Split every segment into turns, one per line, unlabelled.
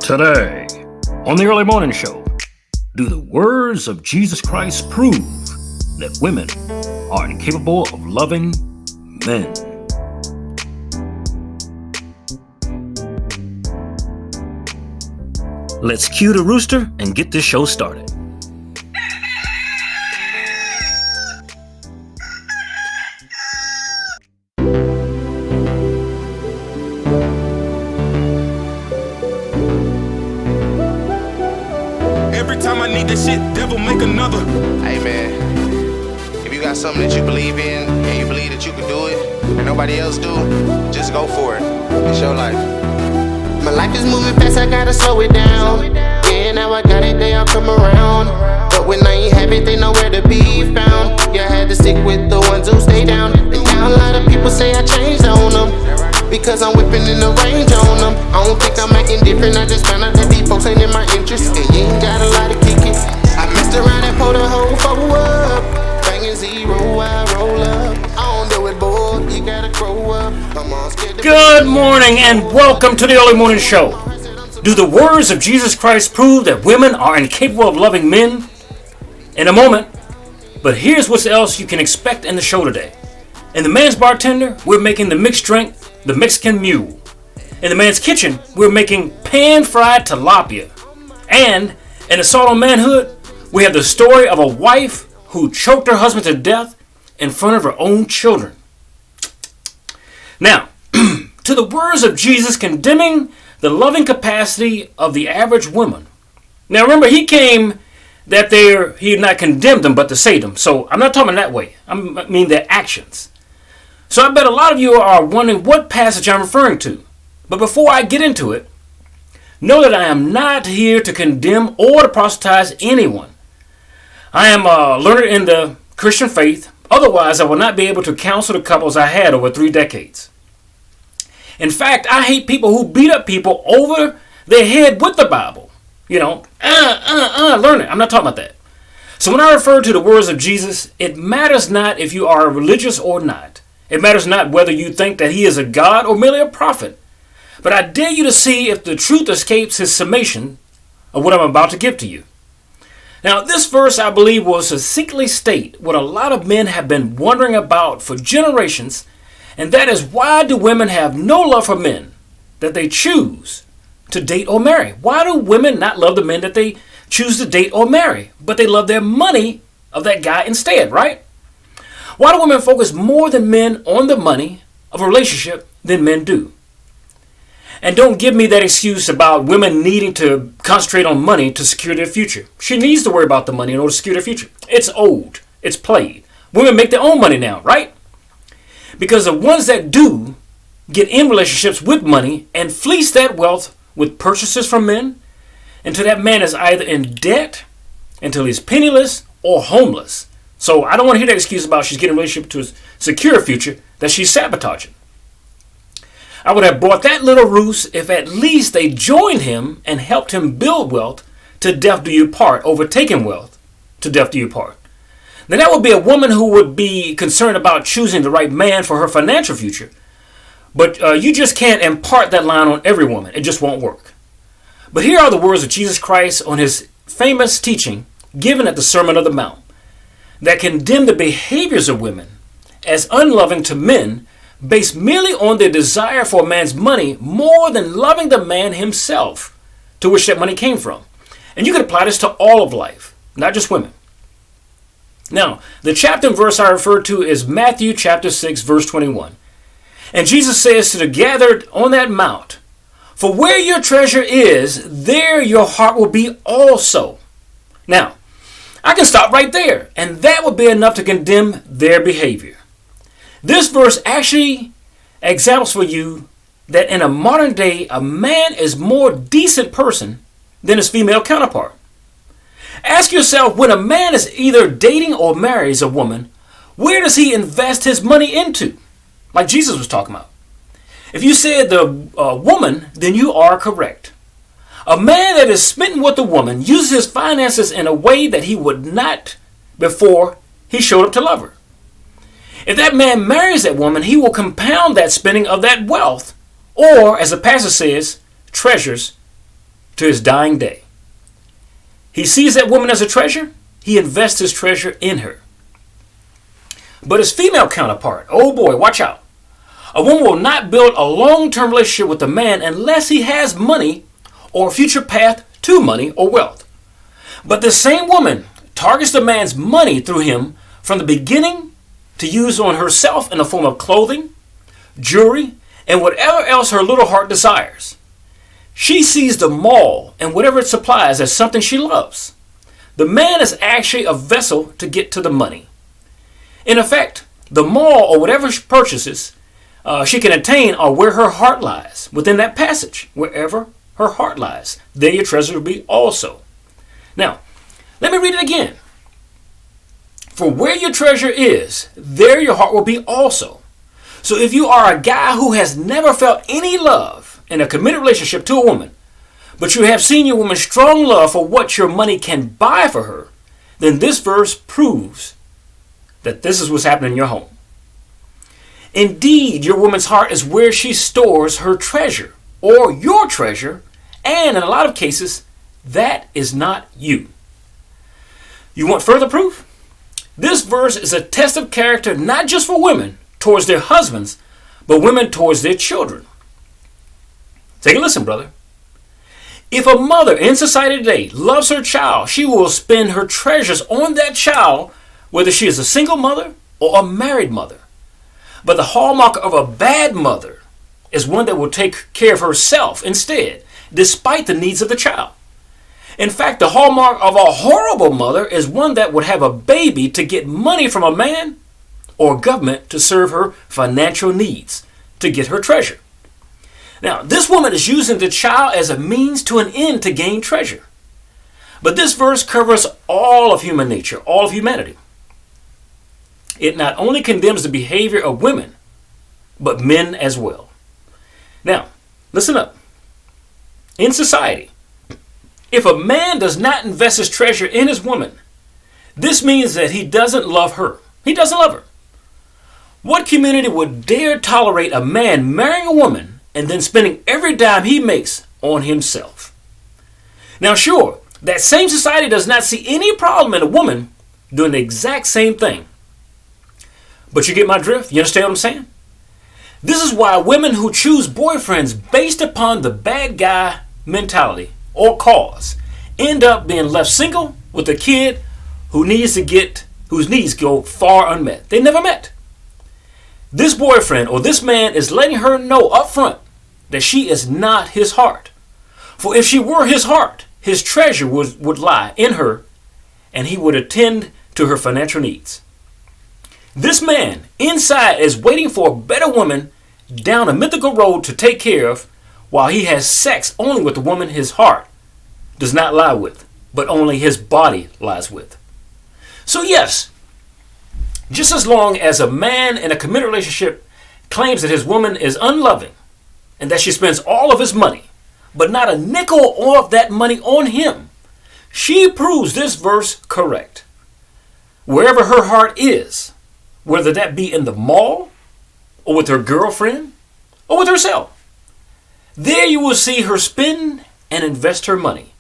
Today, on the Early Morning Show, do the words of Jesus Christ prove that women are incapable of loving men? Let's cue the rooster and get this show started.
Every time I need that shit, devil make another.
Hey man, if you got something that you believe in and you believe that you can do it and nobody else do, just go for it. It's your life.
My life is moving fast, I gotta slow it down. Yeah, now I got it, they all come around. But when I ain't have it, they nowhere to be found. Yeah, I had to stick with the ones who stay down. And now a lot of people say I changed on them, because I'm whipping in the range on them. I don't think I'm acting different, I just found out that these folks ain't in my interest. And you ain't got a lot of kick it. I messed around and pulled a whole foe up. Banging zero, I roll up. I don't do it, boy, you gotta grow up. I'm all scared to
Good morning and welcome to the Early Morning Show. Do the words of Jesus Christ prove that women are incapable of loving men? In a moment, but here's what else you can expect in the show today. In the man's bartender, we're making the mixed drink, the Mexican Mule. In the man's kitchen, we're making pan-fried tilapia. And in Assault on Manhood, we have the story of a wife who choked her husband to death in front of her own children. Now, to the words of Jesus condemning the loving capacity of the average woman. Now remember, he came that he did not condemn them, but to save them. So I'm not talking that way. I mean their actions. So I bet a lot of you are wondering what passage I'm referring to. But before I get into it, know that I am not here to condemn or to proselytize anyone. I am a learner in the Christian faith. Otherwise, I will not be able to counsel the couples I had over 3 decades. In fact, I hate people who beat up people over their head with the Bible. You know, learn it. I'm not talking about that. So when I refer to the words of Jesus, it matters not if you are religious or not. It matters not whether you think that he is a God or merely a prophet. But I dare you to see if the truth escapes his summation of what I'm about to give to you. Now, this verse, I believe, will succinctly state what a lot of men have been wondering about for generations, and that is, why do women have no love for men that they choose to date or marry? Why do women not love the men that they choose to date or marry, but they love their money of that guy instead, right? Why do women focus more than men on the money of a relationship than men do? And don't give me that excuse about women needing to concentrate on money to secure their future. She needs to worry about the money in order to secure their future. It's old. It's played. Women make their own money now, right? Because the ones that do get in relationships with money and fleece that wealth with purchases from men until that man is either in debt, until he's penniless or homeless. So I don't want to hear that excuse about she's getting a relationship to secure a future that she's sabotaging. I would have bought that little ruse if at least they joined him and helped him build wealth to death do you part, overtaking wealth to death do you part. Now that would be a woman who would be concerned about choosing the right man for her financial future. But you just can't impart that line on every woman. It just won't work. But here are the words of Jesus Christ on his famous teaching given at the Sermon on the Mount that condemn the behaviors of women as unloving to men based merely on their desire for a man's money more than loving the man himself to which that money came from. And you can apply this to all of life, not just women. Now, the chapter and verse I refer to is Matthew chapter 6, verse 21. And Jesus says to the gathered on that mount, "For where your treasure is, there your heart will be also." Now, I can stop right there, and that would be enough to condemn their behavior. This verse actually examples for you that in a modern day, a man is more decent person than his female counterpart. Ask yourself, when a man is either dating or marries a woman, where does he invest his money into? Like Jesus was talking about. If you said the woman, then you are correct. A man that is smitten with a woman uses his finances in a way that he would not before he showed up to love her. If that man marries that woman, he will compound that spending of that wealth, or, as the passage says, treasures to his dying day. He sees that woman as a treasure. He invests his treasure in her. But his female counterpart, oh boy, watch out. A woman will not build a long-term relationship with a man unless he has money or a future path to money or wealth. But the same woman targets the man's money through him from the beginning to use on herself in the form of clothing, jewelry, and whatever else her little heart desires. She sees the mall and whatever it supplies as something she loves. The man is actually a vessel to get to the money. In effect, the mall or whatever she purchases she can attain are where her heart lies, within that passage, wherever her heart lies. There your treasure will be also. Now, let me read it again. For where your treasure is, there your heart will be also. So if you are a guy who has never felt any love in a committed relationship to a woman, but you have seen your woman's strong love for what your money can buy for her, then this verse proves that this is what's happening in your home. Indeed, your woman's heart is where she stores her treasure, or your treasure, and in a lot of cases, that is not you. You want further proof? This verse is a test of character not just for women towards their husbands, but women towards their children. Take a listen, brother. If a mother in society today loves her child, she will spend her treasures on that child, whether she is a single mother or a married mother. But the hallmark of a bad mother is one that will take care of herself instead, despite the needs of the child. In fact, the hallmark of a horrible mother is one that would have a baby to get money from a man or government to serve her financial needs, to get her treasure. Now, this woman is using the child as a means to an end to gain treasure. But this verse covers all of human nature, all of humanity. It not only condemns the behavior of women, but men as well. Now, listen up. In society, if a man does not invest his treasure in his woman, this means that he doesn't love her. He doesn't love her. What community would dare tolerate a man marrying a woman and then spending every dime he makes on himself? Now, sure, that same society does not see any problem in a woman doing the exact same thing. But you get my drift? You understand what I'm saying? This is why women who choose boyfriends based upon the bad guy mentality or cause end up being left single with a kid whose needs go far unmet. They never met. This boyfriend or this man is letting her know up front that she is not his heart. For if she were his heart, his treasure would lie in her and he would attend to her financial needs. This man inside is waiting for a better woman down a mythical road to take care of, while he has sex only with the woman his heart does not lie with, but only his body lies with. So yes, just as long as a man in a committed relationship claims that his woman is unloving and that she spends all of his money, but not a nickel of that money on him, she proves this verse correct. Wherever her heart is, whether that be in the mall, or with her girlfriend, or with herself, there you will see her spend and invest her money.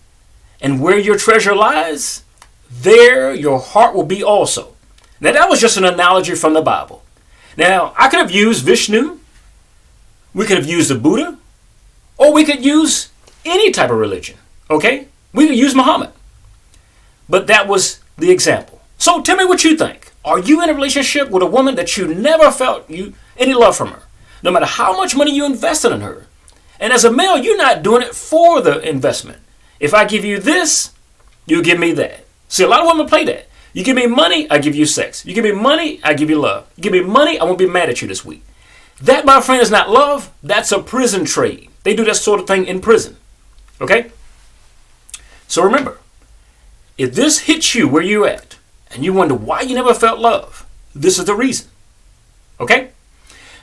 And where your treasure lies, there your heart will be also. Now that was just an analogy from the Bible. Now I could have used Vishnu, we could have used the Buddha, or we could use any type of religion, okay? We could use Muhammad. But that was the example. So tell me what you think. Are you in a relationship with a woman that you never felt any love from her, no matter how much money you invested in her? And as a male, you're not doing it for the investment. If I give you this, you give me that. See, a lot of women play that. You give me money, I give you sex. You give me money, I give you love. You give me money, I won't be mad at you this week. That, my friend, is not love. That's a prison trade. They do that sort of thing in prison. Okay? So remember, if this hits you where you're at, and you wonder why you never felt love, this is the reason. Okay?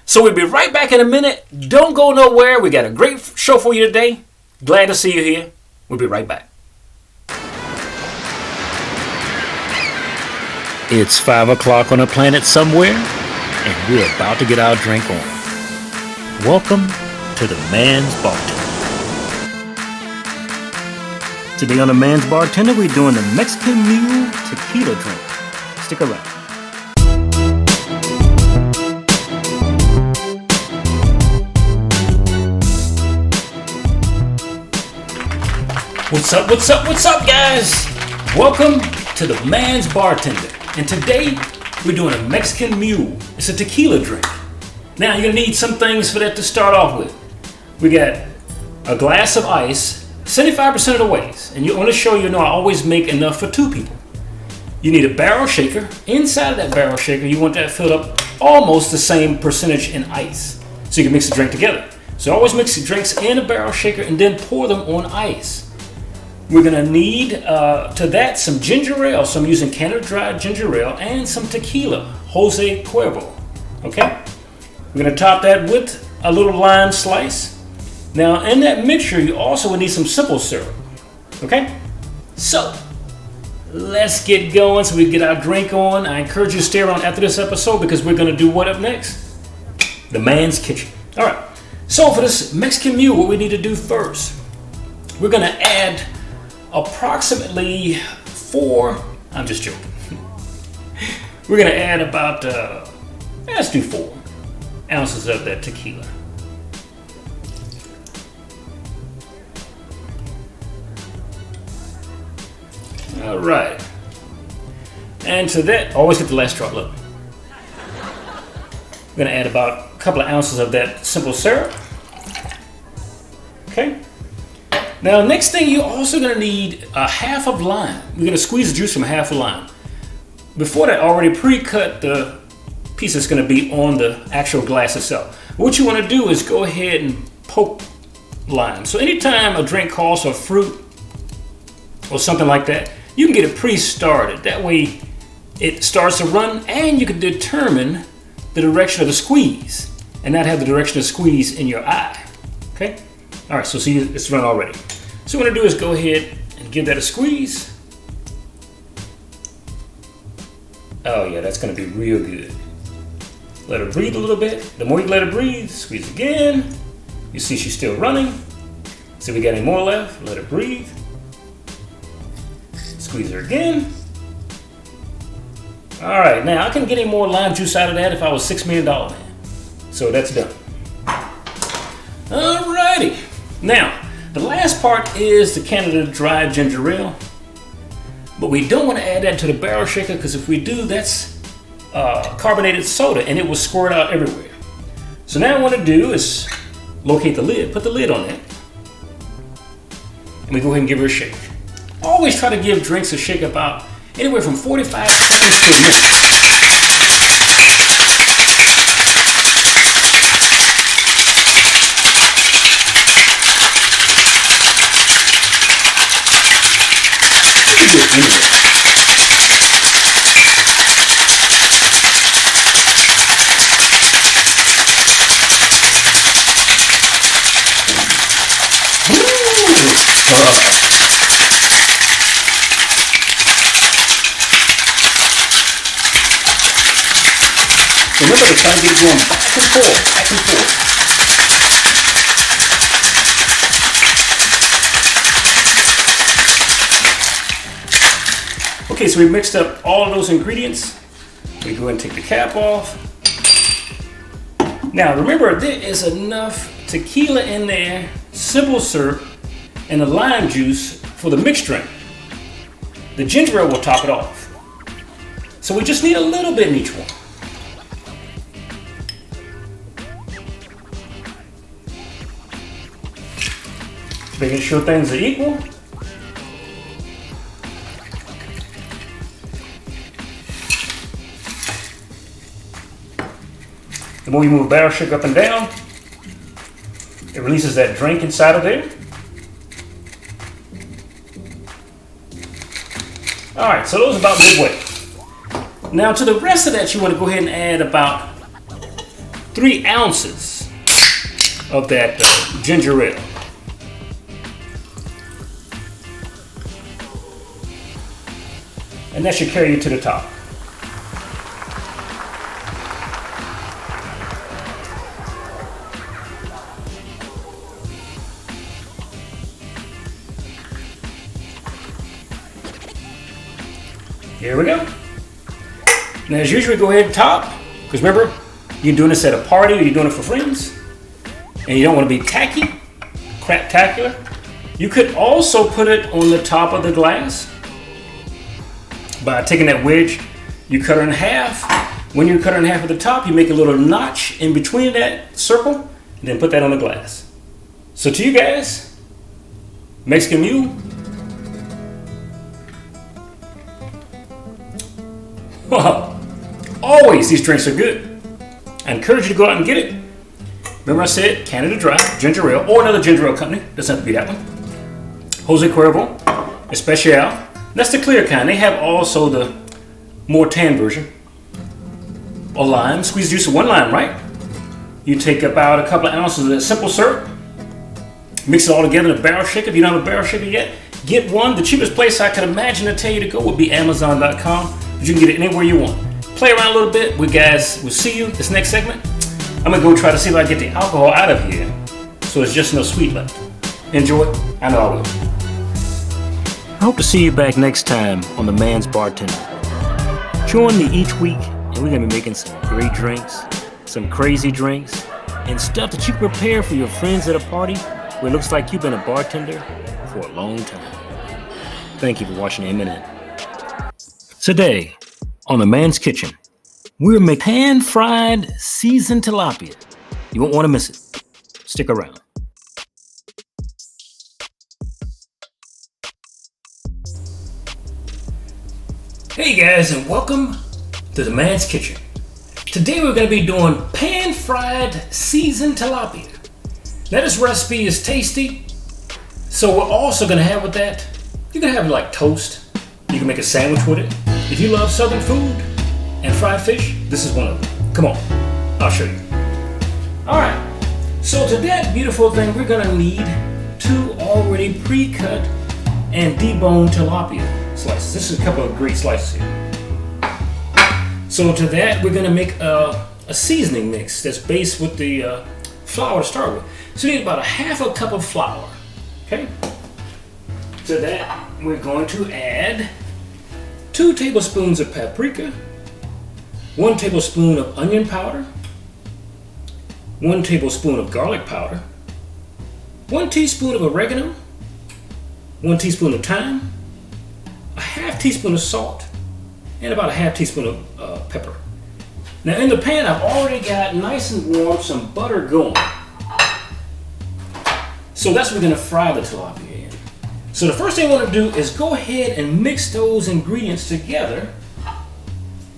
So we'll be right back in a minute. Don't go nowhere. We got a great show for you today. Glad to see you here. We'll be right back. It's 5 o'clock on a planet somewhere, and we're about to get our drink on. Welcome to the Man's Bartender. Today on The Man's Bartender, we're doing the Mexican Mule tequila drink. Stick around. What's up, guys? Welcome to The Man's Bartender. And today, we're doing a Mexican Mule. It's a tequila drink. Now, you're gonna need some things for that to start off with. We got a glass of ice, 75% of the ways. And I want to show you, I always make enough for 2 people. You need a barrel shaker. Inside of that barrel shaker, you want that filled up almost the same percentage in ice, so you can mix the drink together. So always mix the drinks in a barrel shaker and then pour them on ice. We're gonna need to that some ginger ale. So I'm using Canada Dry ginger ale and some tequila, Jose Cuervo. Okay? We're gonna top that with a little lime slice. Now, in that mixture, you also would need some simple syrup. Okay? So, let's get going so we can get our drink on. I encourage you to stay around after this episode because we're going to do what up next? The man's kitchen. All right. So, for this Mexican Mule, what we need to do first, we're going to add approximately 4, I'm just joking. We're going to add about, let's do 4 ounces of that tequila. All right, and to that, always get the last drop. Look, we're gonna add about a couple of ounces of that simple syrup. Okay. Now, next thing, you're also gonna need a half of lime. We're gonna squeeze the juice from a half a lime. Before that, already pre-cut the piece that's gonna be on the actual glass itself. What you want to do is go ahead and poke lime. So anytime a drink calls for fruit or something like that, you can get it pre-started. That way it starts to run and you can determine the direction of the squeeze and not have the direction of the squeeze in your eye. Okay? All right, so see, it's run already. So what I'm gonna do is go ahead and give that a squeeze. Oh yeah, that's gonna be real good. Let her breathe a little bit. The more you let her breathe, squeeze again. You see she's still running. See if we got any more left. Let her breathe. Squeeze her again. All right, now I can get any more lime juice out of that if I was $6 million man. So that's done. All righty. Now, the last part is the Canada Dry ginger ale. But we don't want to add that to the barrel shaker because if we do, that's carbonated soda and it will squirt out everywhere. So now what I want to do is locate the lid, put the lid on it, and we go ahead and give her a shake. Always try to give drinks a shake about anywhere from 45 seconds to a minute. You can do it anyway. Remember, to try to get going back and forth, back and forth. Okay, so we mixed up all of those ingredients. We go ahead and take the cap off. Now, remember, there is enough tequila in there, simple syrup, and the lime juice for the mixed drink. The ginger ale will top it off. So we just need a little bit in each one. Making sure things are equal. The more you move the barrel shaker up and down, it releases that drink inside of there. All right, so those are about midway. Now to the rest of that, you want to go ahead and add about 3 ounces of that ginger ale. And that should carry you to the top. Here we go. Now, as usual, go ahead and top, because remember, you're doing this at a party or you're doing it for friends, and you don't want to be tacky, craptacular. You could also put it on the top of the glass by taking that wedge, you cut it in half. When you cut it in half at the top, you make a little notch in between that circle, and then put that on the glass. So to you guys, Mexican Mule, wow, always these drinks are good. I encourage you to go out and get it. Remember I said Canada Dry, ginger ale, or another ginger ale company. Doesn't have to be that one. Jose Cuervo, Especial. That's the clear kind. They have also the more tan version. A lime, squeeze the juice of one lime, right? You take about a couple of ounces of that simple syrup, mix it all together in a barrel shaker. If you don't have a barrel shaker yet, get one. The cheapest place I could imagine to tell you to go would be Amazon.com, but you can get it anywhere you want. Play around a little bit. We guys will see you this next segment. I'm gonna go try to see if I can get the alcohol out of here, so there's just no sweet left. Enjoy. I know I will. I hope to see you back next time on The Man's Bartender. Join me each week, and we're gonna be making some great drinks, some crazy drinks, and stuff that you can prepare for your friends at a party where it looks like you've been a bartender for a long time. Thank you for watching A-Minute. Today, on The Man's Kitchen, we're making pan-fried seasoned tilapia. You won't want to miss it. Stick around. Hey guys, and welcome to The Man's Kitchen. Today we're going to be doing pan-fried seasoned tilapia. Now this recipe is tasty, so we're also going to have with that, you can have it like toast. You can make a sandwich with it. If you love southern food and fried fish, this is one of them. Come on, I'll show you. Alright, so to that beautiful thing, we're going to need 2 already pre-cut and deboned tilapia slices. This is a couple of great slices here. So to that, we're going to make a seasoning mix that's based with the flour to start with. So you need about a half a cup of flour. Okay. To that, we're going to add 2 tablespoons of paprika, 1 tablespoon of onion powder, 1 tablespoon of garlic powder, 1 teaspoon of oregano, 1 teaspoon of thyme, a half teaspoon of salt, and about a half teaspoon of pepper. Now in the pan, I've already got nice and warm some butter going. So that's what we're gonna fry the tilapia in. So the first thing I want to do is go ahead and mix those ingredients together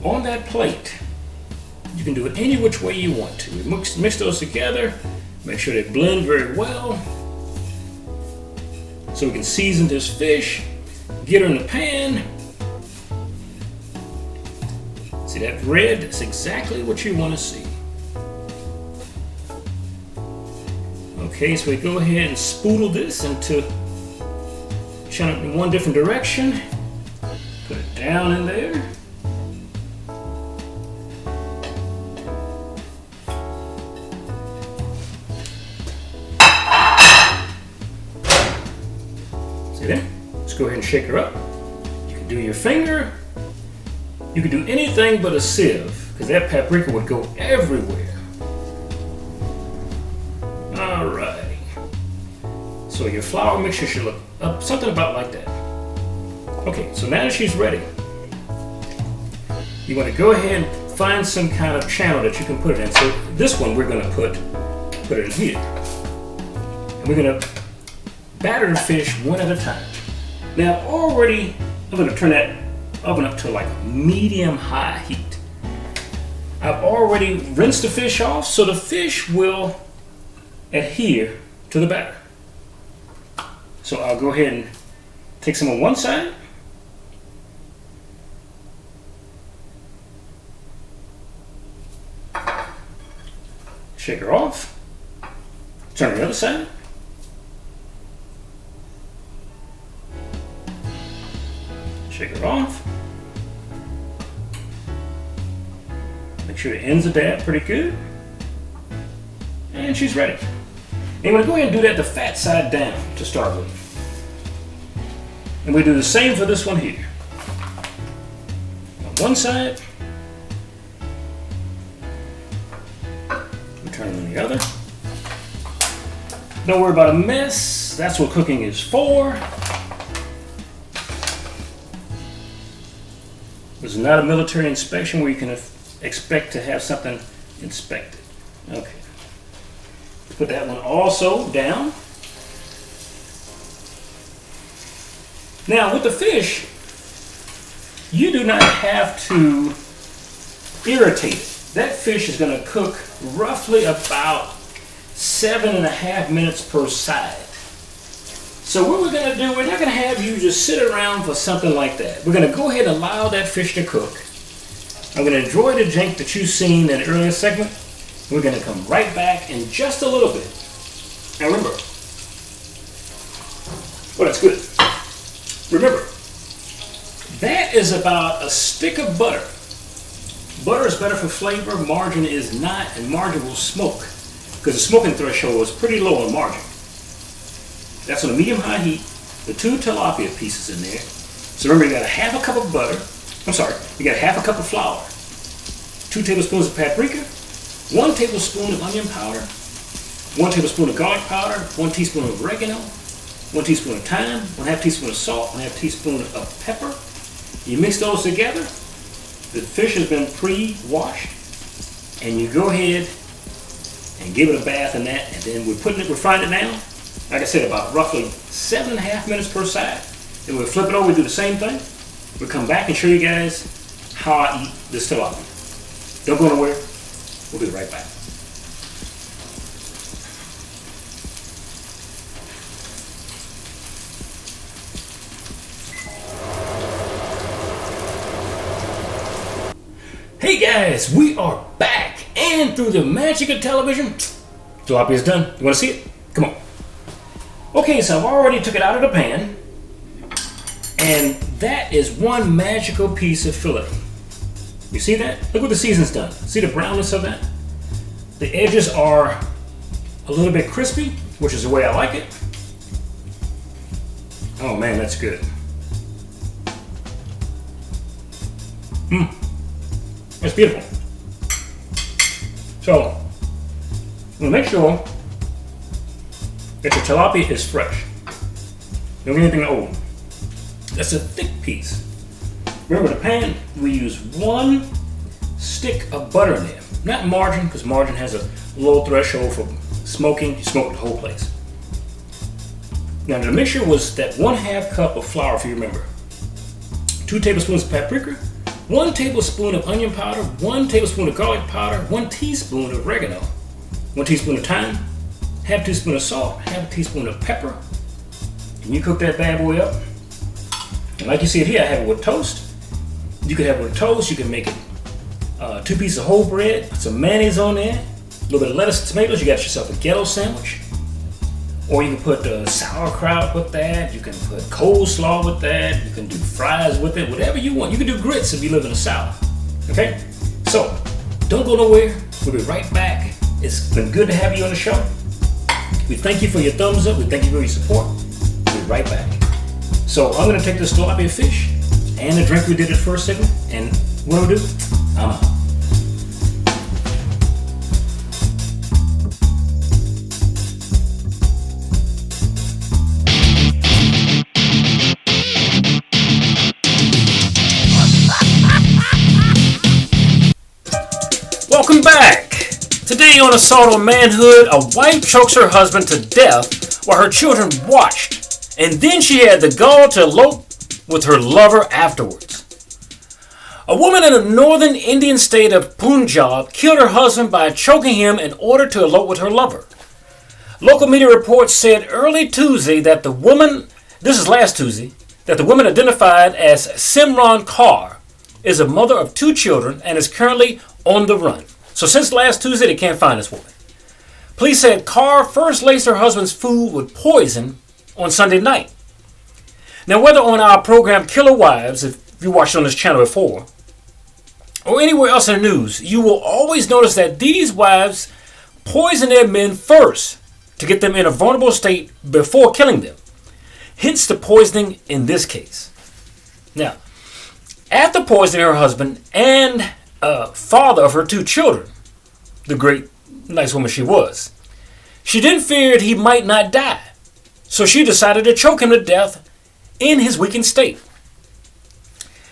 on that plate. You can do it any which way you want to. Mix those together, make sure they blend very well. So we can season this fish, get her in the pan. See that red? That's exactly what you want to see. Okay, so we go ahead and spoodle this into channel in one different direction. Put it down in there. See there? Let's go ahead and shake her up. You can do your finger. You can do anything but a sieve, because that paprika would go everywhere. Alrighty. So your flour mixture should look up something about like that. Okay, so now that she's ready, you want to go ahead and find some kind of channel that you can put it in. So this one we're going to put it in here. And we're going to batter the fish one at a time. Now I'm going to turn that oven up to like medium-high heat. I've already rinsed the fish off, so the fish will adhere to the batter. So I'll go ahead and take some on one side. Shake her off. Turn to the other side. Shake her off. Make sure the ends are dabbed pretty good. And she's ready. And you want to go ahead and do that the fat side down to start with. And we do the same for this one here. one side. We turn it on the other. Don't worry about a mess. That's what cooking is for. This is not a military inspection where you can expect to have something inspected. Okay. Put that one also down. Now with the fish, you do not have to irritate it. That fish is going to cook roughly about 7.5 minutes per side. So what we're going to do, we're not going to have you just sit around for something like that. We're going to go ahead and allow that fish to cook. I'm going to enjoy the drink that you've seen in the earlier segment. We're going to come right back in just a little bit. Now remember, well, that's good. Remember, that is about a stick of butter. Butter is better for flavor, margarine is not, and margarine will smoke because the smoking threshold is pretty low on margarine. That's on a medium-high heat, the 2 tilapia pieces in there. So remember, you got a half a cup of butter. You got half a cup of flour, 2 tablespoons of paprika, 1 tablespoon of onion powder, 1 tablespoon of garlic powder, 1 teaspoon of oregano, 1 teaspoon of thyme, 1/2 teaspoon of salt, 1/2 teaspoon of pepper. You mix those together. The fish has been pre-washed, and you go ahead and give it a bath in that, and then we're frying it now. Like I said, about roughly 7.5 minutes per side. Then we'll flip it over, we do the same thing. We'll come back and show you guys how I eat this tilapia. Don't go nowhere. We'll be right back. Hey guys, we are back, and through the magic of television, tilapia is done. You want to see it? Come on. Okay, so I've already took it out of the pan, and that is one magical piece of fillet. You see that? Look what the season's done. See the brownness of that? The edges are a little bit crispy, which is the way I like it. Oh man, that's good. It's beautiful. So, I'm gonna make sure that your tilapia is fresh. Don't get anything old. That's a thick piece. Remember the pan, we use 1 stick of butter in there. Not margarine, because margarine has a low threshold for smoking. You smoke the whole place. Now the mixture was that 1/2 cup of flour, if you remember. 2 tablespoons of paprika, 1 tablespoon of onion powder, 1 tablespoon of garlic powder, 1 teaspoon of oregano, 1 teaspoon of thyme, 1/2 teaspoon of salt, 1/2 teaspoon of pepper. And you cook that bad boy up. And like you see it here, I have it with toast. You can have it with toast. You can make it 2 pieces of whole bread, put some mayonnaise on there, a little bit of lettuce and tomatoes. You got yourself a ghetto sandwich. Or you can put sauerkraut with that. You can put coleslaw with that. You can do fries with it. Whatever you want. You can do grits if you live in the South. Okay? So, don't go nowhere. We'll be right back. It's been good to have you on the show. We thank you for your thumbs up. We thank you for your support. We'll be right back. So, I'm going to take this tilapia fish and the drink we did at the first segment. And what do? I'm out. Welcome back. Today on Assault on Manhood, a wife chokes her husband to death while her children watched, and then she had the gall to elope with her lover afterwards. A woman in the northern Indian state of Punjab killed her husband by choking him in order to elope with her lover. Local media reports said early Tuesday that the woman, this is last Tuesday, that the woman identified as Simran Kaur is a mother of 2 children and is currently on the run. So since last Tuesday, they can't find this woman. Police said Kaur first laced her husband's food with poison on Sunday night. Now, whether on our program Killer Wives, if you watched on this channel before, or anywhere else in the news, you will always notice that these wives poison their men first to get them in a vulnerable state before killing them. Hence the poisoning in this case. Now, After poisoning her husband and father of her 2 children, the great, nice woman she was, she then feared he might not die. So she decided to choke him to death in his weakened state.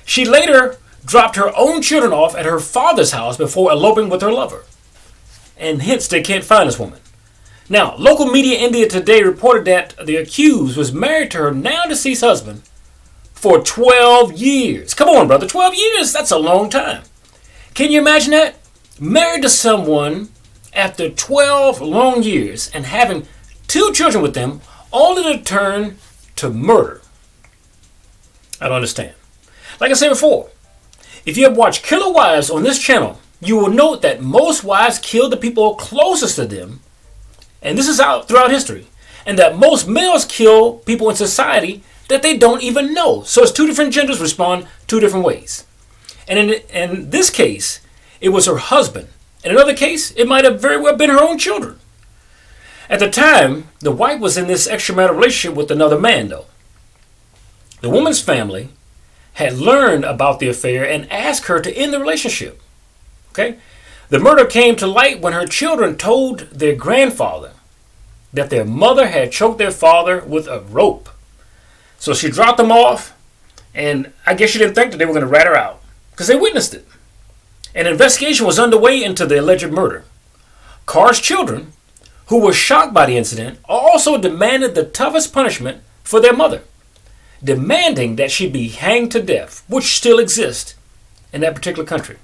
She later dropped her own children off at her father's house before eloping with her lover. And hence they can't find this woman. Now, local media India Today reported that the accused was married to her now deceased husband for 12 years. Come on, brother, 12 years? That's a long time. Can you imagine that? Married to someone after 12 long years and having 2 children with them, only to turn to murder. I don't understand. Like I said before, if you have watched Killer Wives on this channel, you will note that most wives kill the people closest to them, and this is out throughout history, and that most males kill people in society that they don't even know. So it's 2 different genders respond 2 different ways. And in this case, it was her husband. In another case, it might have very well been her own children. At the time, the wife was in this extramarital relationship with another man, though. The woman's family had learned about the affair and asked her to end the relationship. Okay? The murder came to light when her children told their grandfather that their mother had choked their father with a rope. So she dropped them off, and I guess she didn't think that they were going to rat her out because they witnessed it. An investigation was underway into the alleged murder. Carr's children, who were shocked by the incident, also demanded the toughest punishment for their mother, demanding that she be hanged to death, which still exists in that particular country.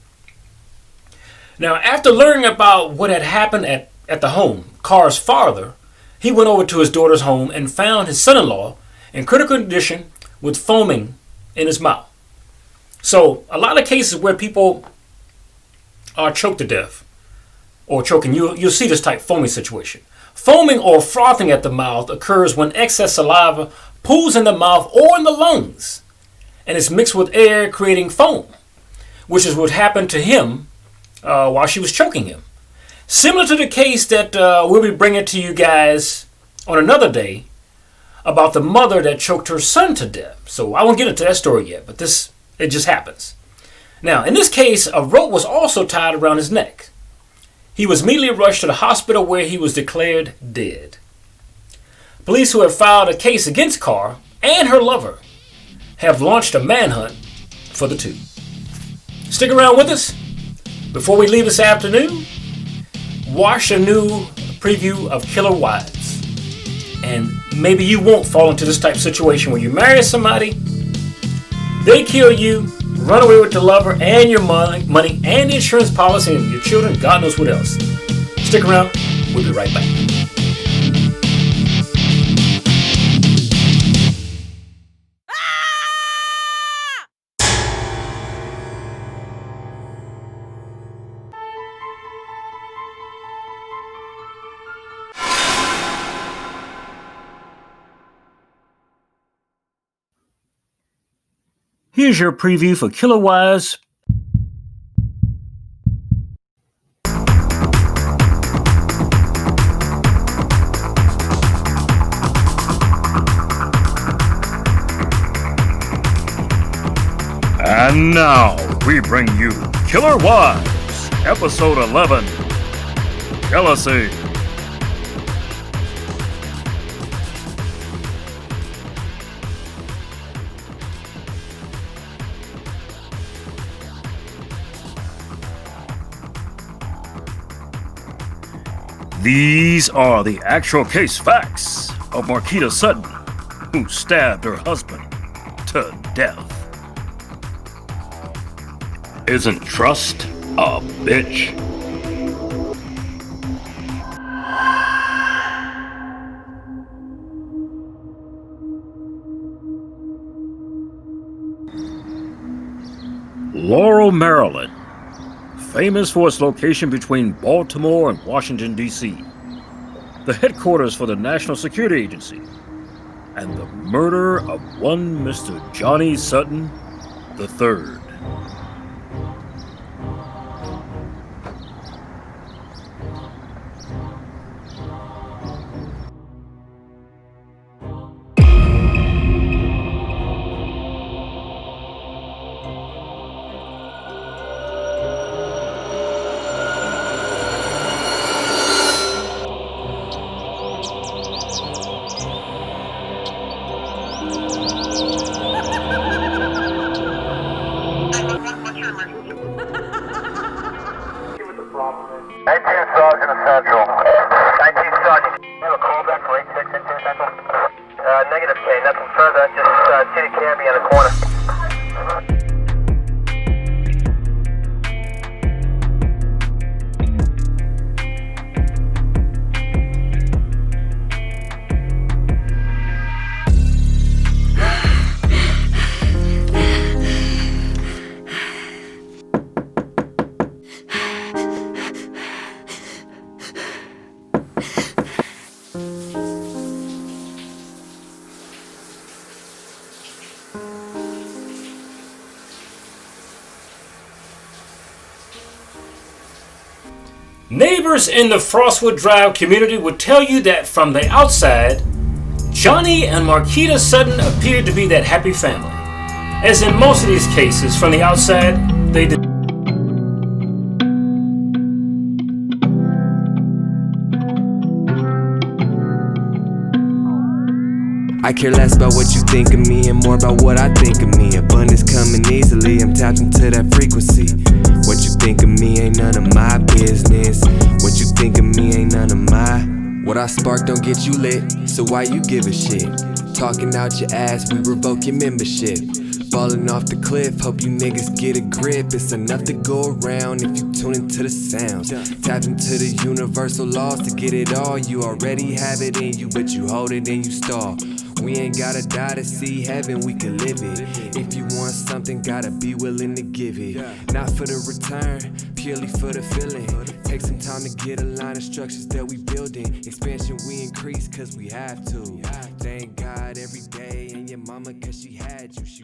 Now, after learning about what had happened at the home, Carr's father, he went over to his daughter's home and found his son-in-law in critical condition with foaming in his mouth. So, a lot of cases where people are choked to death or choking, you'll see this type foaming situation. Foaming or frothing at the mouth occurs when excess saliva pools in the mouth or in the lungs and is mixed with air, creating foam, which is what happened to him while she was choking him. Similar to the case that we'll be bringing to you guys on another day about the mother that choked her son to death. So I won't get into that story yet, but it just happens. Now, in this case, a rope was also tied around his neck. He was immediately rushed to the hospital where he was declared dead. Police who have filed a case against Carr and her lover have launched a manhunt for the 2. Stick around with us. Before we leave this afternoon, watch a new preview of Killer Wives. And maybe you won't fall into this type of situation where you marry somebody, they kill you, run away with the lover and your money and the insurance policy and your children, God knows what else. Stick around. We'll be right back. Here's your preview for Killer Wives. And now we bring you Killer Wives, Episode 11, Jealousy. These are the actual case facts of Marquita Sutton, who stabbed her husband to death. Isn't trust a bitch? Laurel, Maryland, famous for its location between Baltimore and Washington, D.C., the headquarters for the National Security Agency, and the murder of one Mr. Johnny Sutton III.
Sergeant Central. 19 Sergeant. You have a callback for 86 into Central? Negative K, nothing further. Just see the cabbie on the corner.
Neighbors in the Frostwood Drive community would tell you that from the outside, Johnny and Marquita Sutton appeared to be that happy family. As in most of these cases, from the outside, they did.
I care less about what you think of me and more about what I think of me. Abundance coming easily, I'm tapped into that frequency. What you think of me ain't none of my business. What you think of me ain't none of my. What I spark don't get you lit, so why you give a shit? Talking out your ass, we revoke your membership. Falling off the cliff, hope you niggas get a grip. It's enough to go around if you tune into the sounds. Tap into the universal laws to get it all. You already have it in you, but you hold it and you stall. We ain't gotta die to see heaven, we can live it. If you want something, gotta be willing to give it. Not for the return, purely for the feeling. Take some time to get a line of structures that we building. Expansion we increase cause we have to. Thank God every day, and your mama cause she had you.